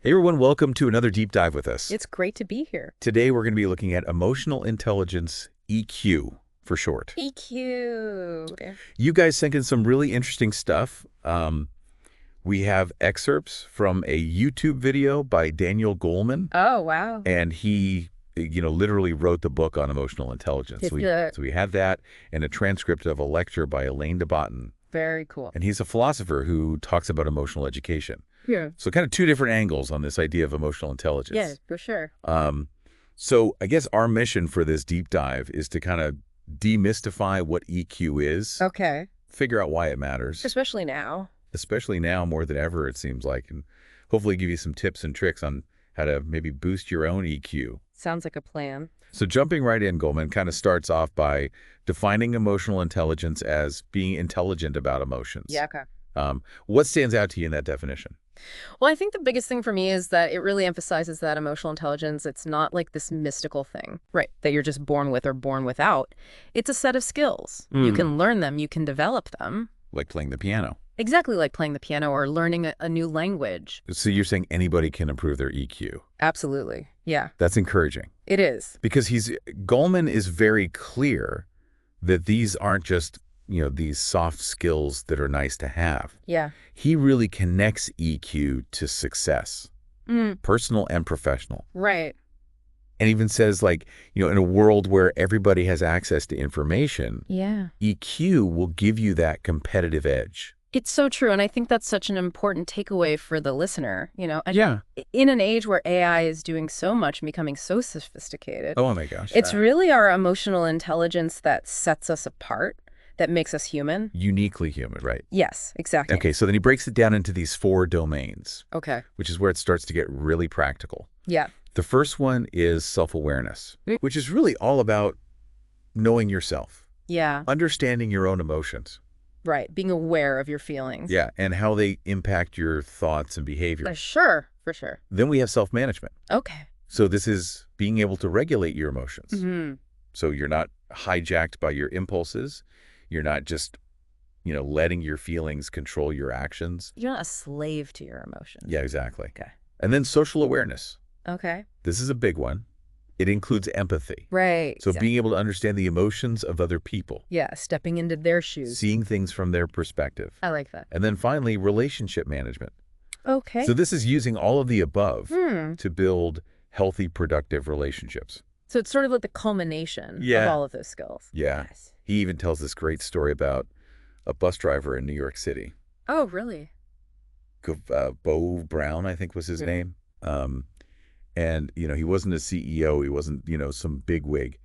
Hey everyone, welcome to another deep dive with us. It's great to be here. Today we're going to be looking at emotional intelligence, EQ for short. EQ. You guys sent in some really interesting stuff. We have excerpts from a YouTube video by Daniel Goleman, Oh, wow. and he, literally wrote the book on emotional intelligence. So we have that and a transcript of a lecture by Elaine de Botton. Very cool. And he's a philosopher who talks about emotional education. Yeah. So kind of two different angles on this idea of emotional intelligence. Yeah, for sure. So I guess our mission for this deep dive is to kind of demystify what EQ is. Okay. Figure out why it matters. Especially now. Especially now more than ever, it seems like. And hopefully give you some tips and tricks on how to maybe boost your own EQ. Sounds like a plan. So jumping right in, Goleman kind of starts off by defining emotional intelligence as being intelligent about emotions. Yeah, okay. What stands out to you in that definition? Well, I think the biggest thing for me is that it really emphasizes that emotional intelligence, it's not like this mystical thing, right, that you're just born with or born without. It's a set of skills. You can learn them, you can develop them. Like playing the piano. Exactly like playing the piano or learning a new language. So you're saying anybody can improve their EQ? Absolutely. Yeah. That's encouraging. It is. Because Goleman is very clear that these aren't just, these soft skills that are nice to have. Yeah. He really connects EQ to success, personal and professional. Right. And even says, like, in a world where everybody has access to information, Yeah. EQ will give you that competitive edge. It's so true, and I think that's such an important takeaway for the listener. Yeah. In an age where AI is doing so much and becoming so sophisticated, Oh my gosh. it's really our emotional intelligence that sets us apart, that makes us human. Uniquely human, right? Yes, exactly. Okay, so then he breaks it down into these 4 domains. Okay. Which is where it starts to get really practical. Yeah. The first one is self-awareness, which is really all about knowing yourself. Yeah. Understanding your own emotions. Right. Being aware of your feelings. Yeah, and how they impact your thoughts and behavior. Sure, for sure. Then we have self-management. Okay. So this is being able to regulate your emotions. Mm-hmm. So you're not hijacked by your impulses. You're not just, letting your feelings control your actions. You're not a slave to your emotions. Yeah, exactly. Okay. And then social awareness. Okay. This is a big one. It includes empathy. Right. So being able to understand the emotions of other people. Yeah, stepping into their shoes. Seeing things from their perspective. I like that. And then finally, relationship management. Okay. So this is using all of the above to build healthy, productive relationships. So it's sort of like the culmination Yeah. of all of those skills. Yeah. Yes. He even tells this great story about a bus driver in New York City. Oh, really? Bo Brown, I think was his name. And, he wasn't a CEO. He wasn't, some bigwig.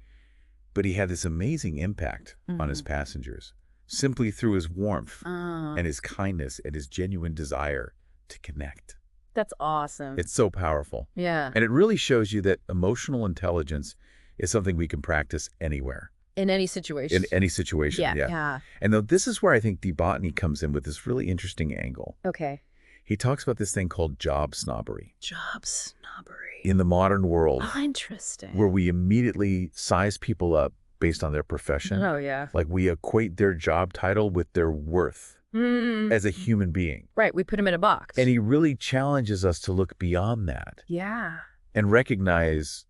But he had this amazing impact on his passengers simply through his warmth and his kindness and his genuine desire to connect. That's awesome. It's so powerful. Yeah. And it really shows you that emotional intelligence is something we can practice anywhere. In any situation. In any situation, Yeah. And though this is where I think de Botton comes in with this really interesting angle. Okay. He talks about this thing called job snobbery. Job snobbery. In the modern world, Oh, interesting. where we immediately size people up based on their profession. Oh, yeah. Like we equate their job title with their worth as a human being. Right. We put him in a box. And he really challenges us to look beyond that Yeah. and recognize,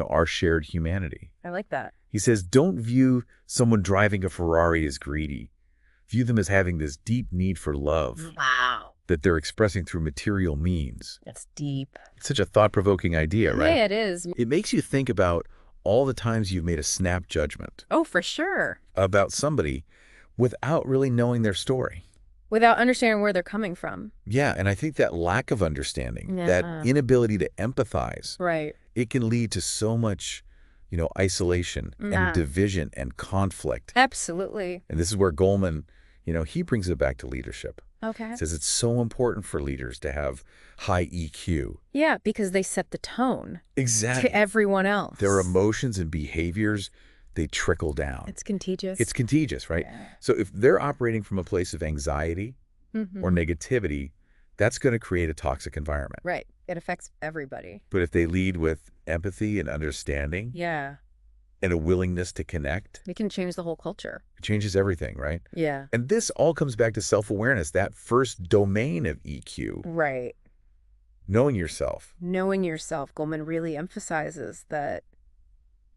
our shared humanity. I like that. He says, don't view someone driving a Ferrari as greedy. View them as having this deep need for love Wow. that they're expressing through material means. That's deep. It's such a thought-provoking idea, right? Yeah, it is. It makes you think about all the times you've made a snap judgment Oh, for sure. about somebody without really knowing their story. Without understanding where they're coming from. Yeah, and I think that lack of understanding, Yeah. that inability to empathize, Right. it can lead to so much, isolation and division and conflict. Absolutely. And this is where Goleman, he brings it back to leadership. Okay. He says it's so important for leaders to have high EQ. Yeah, because they set the tone Exactly. to everyone else. Their emotions and behaviors, they trickle down. It's contagious. It's contagious, right? Yeah. So if they're operating from a place of anxiety or negativity, that's going to create a toxic environment. Right. It affects everybody. But if they lead with empathy and understanding Yeah. and a willingness to connect, It can change the whole culture. it changes everything, right? Yeah. And this all comes back to self-awareness, that first domain of EQ. Right. Knowing yourself. Knowing yourself. Goleman really emphasizes that,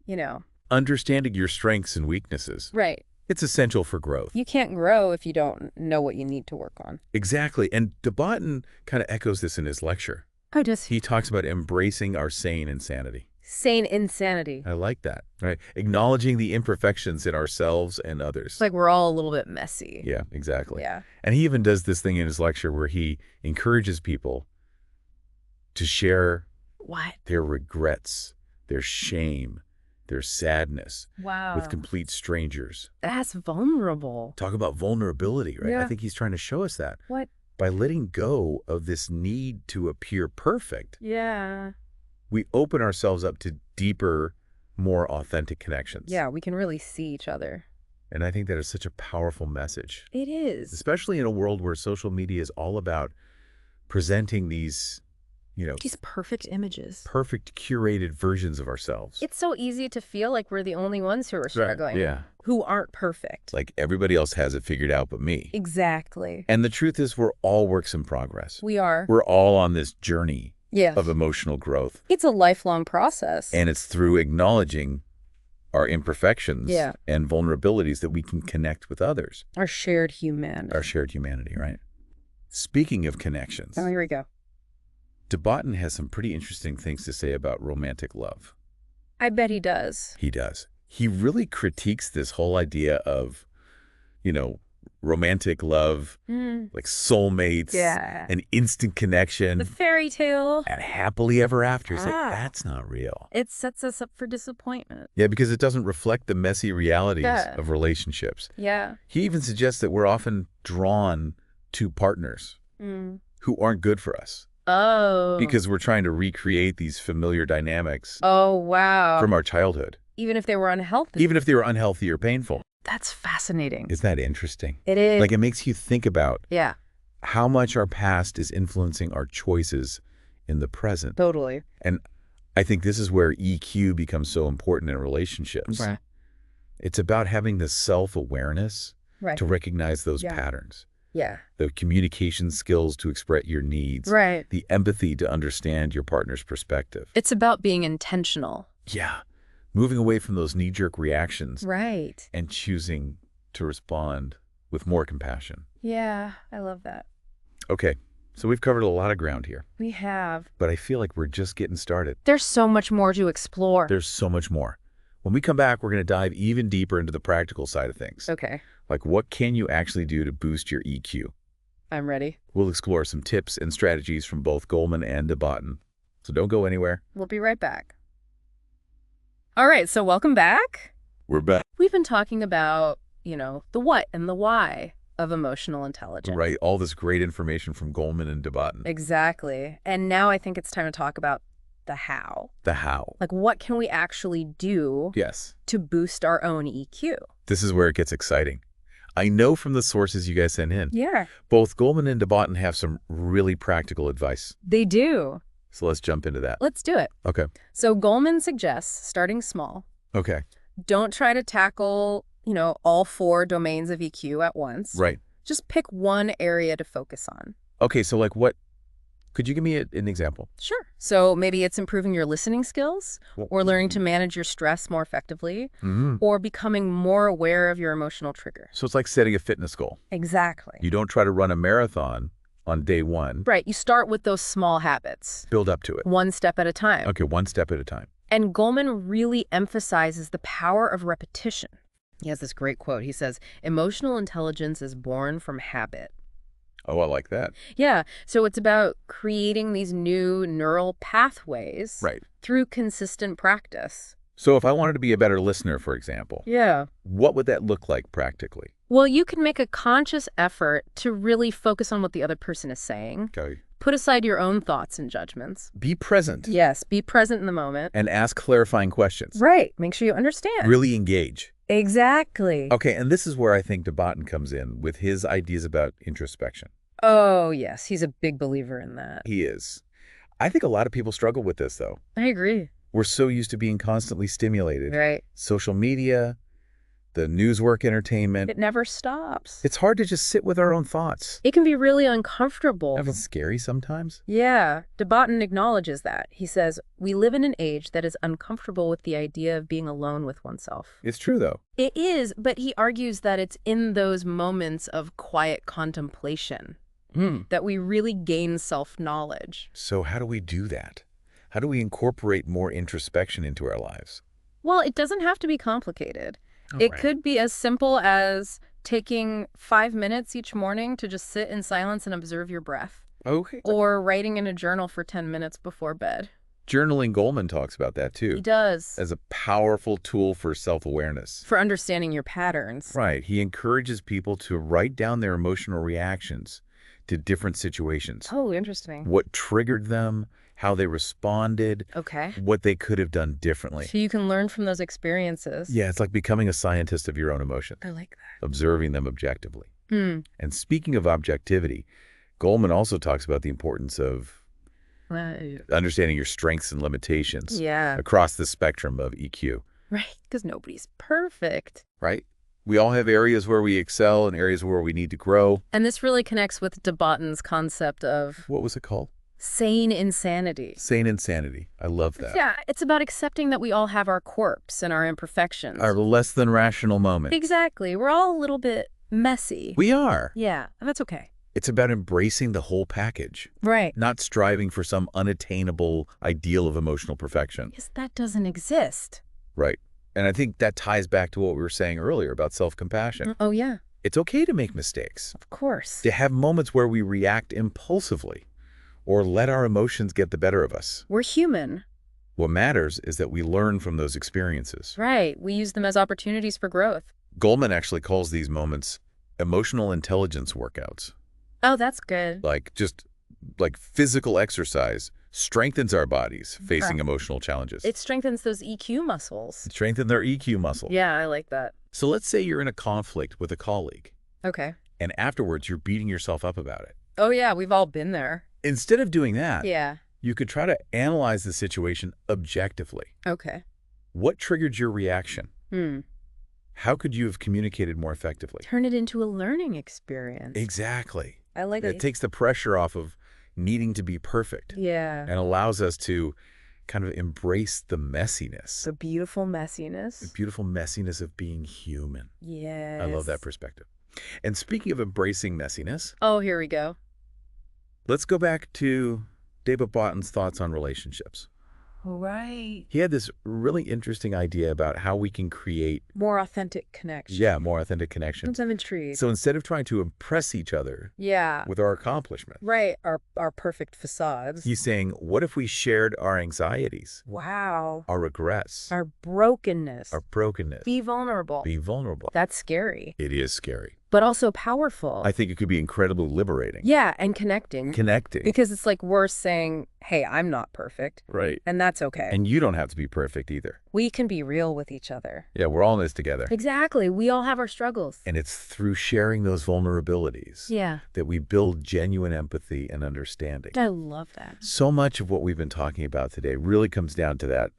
you know. Understanding your strengths and weaknesses. Right. It's essential for growth. You can't grow if you don't know what you need to work on. Exactly. And de Botton kind of echoes this in his lecture. Oh, does he? He talks about embracing our sane insanity. Sane insanity. I like that. Right. Acknowledging the imperfections in ourselves and others. It's like we're all a little bit messy. Yeah, exactly. Yeah. And he even does this thing in his lecture where he encourages people to share their regrets, their shame, their sadness with complete strangers. That's vulnerable. Talk about vulnerability, right? Yeah. I think he's trying to show us that. What? By letting go of this need to appear perfect. Yeah. We open ourselves up to deeper, more authentic connections. Yeah, we can really see each other. And I think that is such a powerful message. It is. Especially in a world where social media is all about presenting these, these perfect images. Perfect curated versions of ourselves. It's so easy to feel like we're the only ones who are struggling. Right. Yeah. Who aren't perfect. Like everybody else has it figured out but me. Exactly. And the truth is we're all works in progress. We are. We're all on this journey Yes. of emotional growth. It's a lifelong process. And it's through acknowledging our imperfections and vulnerabilities that we can connect with others. Our shared humanity. Our shared humanity, right? Speaking of connections. Oh, here we go. De Botton has some pretty interesting things to say about romantic love. I bet he does. He does. He really critiques this whole idea of, romantic love, like soulmates, an instant connection. The fairy tale. And happily ever after. It's like, that's not real. It sets us up for disappointment. Yeah, because it doesn't reflect the messy realities of relationships. Yeah. He even suggests that we're often drawn to partners who aren't good for us. Oh. Because we're trying to recreate these familiar dynamics. Oh, wow. From our childhood. Even if they were unhealthy. Even if they were unhealthy or painful. That's fascinating. Isn't that interesting? It is. Like, it makes you think about how much our past is influencing our choices in the present. Totally. And I think this is where EQ becomes so important in relationships. Right. It's about having the self-awareness to recognize those patterns. Yeah. The communication skills to express your needs. Right. The empathy to understand your partner's perspective. It's about being intentional. Yeah. Moving away from those knee-jerk reactions. Right. And choosing to respond with more compassion. Yeah, I love that. Okay, so we've covered a lot of ground here. We have. But I feel like we're just getting started. There's so much more to explore. There's so much more. When we come back, we're going to dive even deeper into the practical side of things. Okay. Like, what can you actually do to boost your EQ? I'm ready. We'll explore some tips and strategies from both Goleman and de Botton. So don't go anywhere. We'll be right back. All right, so welcome back. We're back. We've been talking about, the what and the why of emotional intelligence. Right, all this great information from Goleman and de Botton. Exactly. And now I think it's time to talk about the how. The how. Like, what can we actually do to boost our own EQ? This is where it gets exciting. I know from the sources you guys sent in. Yeah. Both Goleman and de Botton have some really practical advice. They do. So let's jump into that. Let's do it. Okay. So Goleman suggests starting small. Okay. Don't try to tackle, all 4 domains of EQ at once. Right. Just pick one area to focus on. Okay, so like what? Could you give me an example? Sure. So maybe it's improving your listening skills, or learning to manage your stress more effectively, or becoming more aware of your emotional triggers. So it's like setting a fitness goal. Exactly. You don't try to run a marathon on day 1. Right. You start with those small habits. Build up to it. One step at a time. Okay, one step at a time. And Goleman really emphasizes the power of repetition. He has this great quote. He says, "Emotional intelligence is born from habit." Oh, I like that. Yeah. So it's about creating these new neural pathways through consistent practice. So if I wanted to be a better listener, for example, what would that look like practically? Well, you can make a conscious effort to really focus on what the other person is saying. Okay. Put aside your own thoughts and judgments. Be present. Yes, be present in the moment. And ask clarifying questions. Right. Make sure you understand. Really engage. Exactly. Okay, and this is where I think de Botton comes in with his ideas about introspection. Oh, yes. He's a big believer in that. He is. I think a lot of people struggle with this, though. I agree. We're so used to being constantly stimulated. Right. Social media, the newswork entertainment. It never stops. It's hard to just sit with our own thoughts. It can be really uncomfortable. Even scary sometimes. Yeah, Debatten acknowledges that. He says, we live in an age that is uncomfortable with the idea of being alone with oneself. It's true, though. It is, but he argues that it's in those moments of quiet contemplation that we really gain self-knowledge. So how do we do that? How do we incorporate more introspection into our lives? Well, it doesn't have to be complicated. It could be as simple as taking 5 minutes each morning to just sit in silence and observe your breath. Okay. Or writing in a journal for 10 minutes before bed. Journaling, Goleman talks about that, too. He does. As a powerful tool for self-awareness. For understanding your patterns. Right. He encourages people to write down their emotional reactions to different situations. Oh, interesting. What triggered them, how they responded, Okay. what they could have done differently. So you can learn from those experiences. Yeah, it's like becoming a scientist of your own emotions. I like that. Observing them objectively. Hmm. And speaking of objectivity, Goleman also talks about the importance of understanding your strengths and limitations across the spectrum of EQ. Right, because nobody's perfect. Right? We all have areas where we excel and areas where we need to grow. And this really connects with Debatten's concept of What was it called? sane insanity. Sane insanity. I love that. Yeah, it's about accepting that we all have our quirks and our imperfections. Our less than rational moment. Exactly. We're all a little bit messy. We are. Yeah, and that's okay. It's about embracing the whole package, Right. not striving for some unattainable ideal of emotional perfection. Because that doesn't exist. Right. And I think that ties back to what we were saying earlier about self-compassion. Oh, yeah. It's okay to make mistakes, Of course. to have moments where we react impulsively or let our emotions get the better of us. We're human. What matters is that we learn from those experiences. Right. We use them as opportunities for growth. Goleman actually calls these moments emotional intelligence workouts. Oh, that's good. Like physical exercise strengthens our bodies facing emotional challenges. It strengthens those EQ muscles. Strengthen their EQ muscle. Yeah, I like that. So let's say you're in a conflict with a colleague, Okay. and afterwards you're beating yourself up about it. Oh, yeah, we've all been there. Instead of doing that, Yeah. you could try to analyze the situation objectively. Okay. What triggered your reaction? Hmm. How could you have communicated more effectively? Turn it into a learning experience. Exactly. I like It it. takes the pressure off of needing to be perfect Yeah. and allows us to kind of embrace the messiness, The beautiful messiness. the beautiful messiness of being human. Yes. I love that perspective. And speaking of embracing messiness, Oh, here we go. let's go back to David Botton's thoughts on relationships. Right. He had this really interesting idea about how we can create, More authentic connection. more authentic connection. I'm intrigued. So instead of trying to impress each other Yeah. with our accomplishments, Right. Our perfect facades. he's saying, what if we shared our anxieties, Wow. our regrets, Our brokenness. our brokenness? Be vulnerable. Be vulnerable. That's scary, It is scary. but also powerful. I think it could be incredibly liberating. Yeah, and connecting. Connecting. Because it's like we're saying, hey, I'm not perfect, Right. and that's okay. And you don't have to be perfect either. We can be real with each other. Yeah, we're all in this together. Exactly. We all have our struggles. And it's through sharing those vulnerabilities Yeah. that we build genuine empathy and understanding. I love that. So much of what we've been talking about today really comes down to that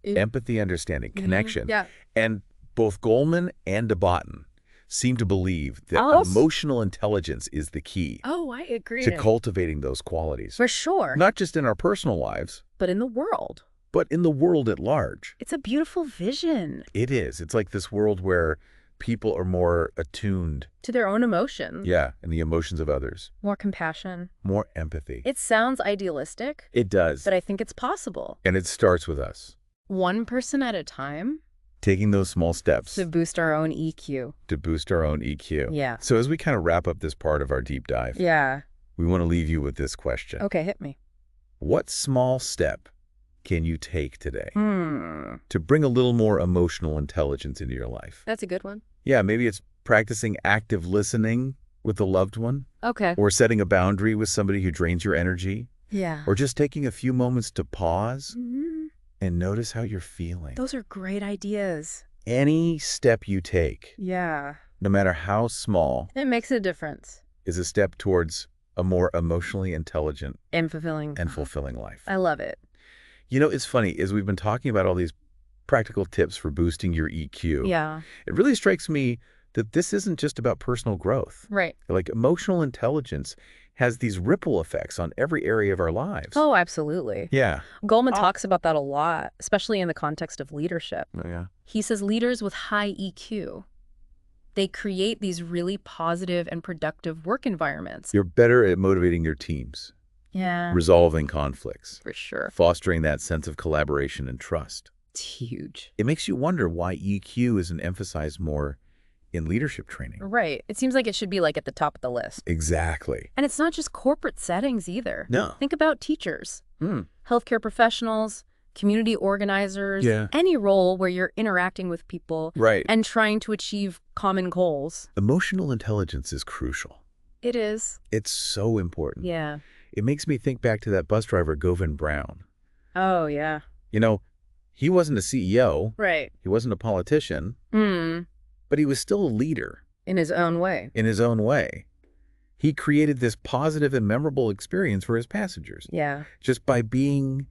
empathy, understanding, connection. Yeah. And both Goleman and Debatten seem to believe that emotional intelligence is the key Oh, I agree. to cultivating those qualities. For sure. Not just in our personal lives, But in the world. but in the world at large. It's a beautiful vision. It is. It's like this world where people are more attuned, To their own emotions. and the emotions of others. More compassion. More empathy. It sounds idealistic, It does. but I think it's possible. And it starts with us. One person at a time Taking those small steps to boost our own EQ. to boost our own EQ. Yeah. So as we kind of wrap up this part of our deep dive, Yeah. we want to leave you with this question. Okay, hit me. What small step can you take today to bring a little more emotional intelligence into your life? That's a good one. Yeah, maybe it's practicing active listening with a loved one, Okay. or setting a boundary with somebody who drains your energy, Yeah. or just taking a few moments to pause and notice how you're feeling. Those are great ideas. Any step you take, Yeah. no matter how small, It makes a difference. is a step towards a more emotionally intelligent And fulfilling. and fulfilling life. I love it. You know, it's funny, as we've been talking about all these practical tips for boosting your EQ. Yeah. It really strikes me that this isn't just about personal growth. Right. Like emotional intelligence has these ripple effects on every area of our lives. Oh, absolutely. Yeah. Goleman talks about that a lot, especially in the context of leadership. Oh, yeah. He says leaders with high EQ, they create these really positive and productive work environments. You're better at motivating your teams, Yeah. resolving conflicts, For sure. fostering that sense of collaboration and trust. It's huge. It makes you wonder why EQ isn't emphasized more in leadership training. Right. It seems like it should be like at the top of the list. Exactly. And it's not just corporate settings either. No. Think about teachers, Hmm. healthcare professionals, community organizers, Yeah. any role where you're interacting with people Right. and trying to achieve common goals. Emotional intelligence is crucial. It is. It's so important. Yeah. It makes me think back to that bus driver, Govan Brown. Oh, yeah. You know, he wasn't a CEO, Right. he wasn't a politician, Mm. but he was still a leader In his own way. in his own way. He created this positive and memorable experience for his passengers Yeah. just by being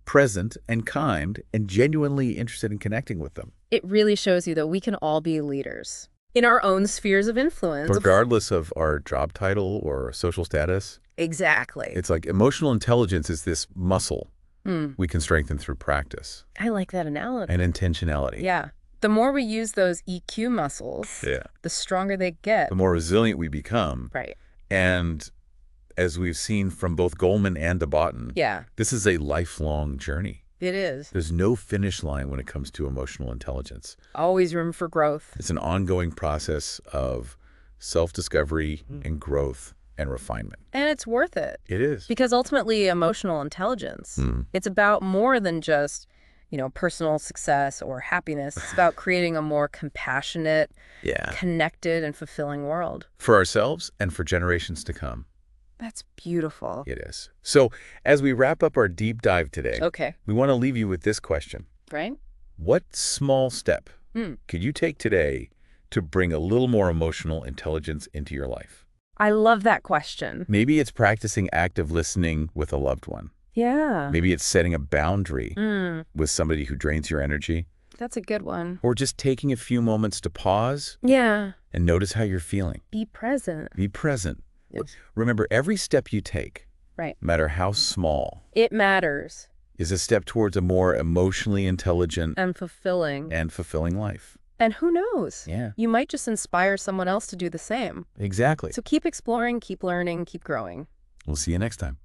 present and kind and genuinely interested in connecting with them, It really shows you that we can all be leaders in our own spheres of influence. regardless of our job title or social status. Exactly. It's like emotional intelligence is this muscle Hmm. we can strengthen through practice I like that analogy. and intentionality. Yeah. The more we use those EQ muscles, Yeah. the stronger they get. The more resilient we become. Right. And as we've seen from both Goleman and DeBotton, Yeah, this is a lifelong journey. it is. There's no finish line when it comes to emotional intelligence. Always room for growth. It's an ongoing process of self-discovery and growth and refinement. And it's worth it. It is. Because ultimately, emotional intelligence, it's about more than just, personal success or happiness. It's about creating a more compassionate, Yeah. connected, and fulfilling world. For ourselves and for generations to come. That's beautiful. It is. So as we wrap up our deep dive today, Okay. we want to leave you with this question. Right? What small step could you take today to bring a little more emotional intelligence into your life? I love that question. Maybe it's practicing active listening with a loved one. Yeah. Maybe it's setting a boundary with somebody who drains your energy. That's a good one. Or just taking a few moments to pause Yeah. and notice how you're feeling. Be present. Be present. Yes. Remember, every step you take, Right. no matter how small, It matters. is a step towards a more emotionally intelligent And fulfilling. and fulfilling life. And who knows? Yeah. You might just inspire someone else to do the same. Exactly. So keep exploring, keep learning, keep growing. We'll see you next time.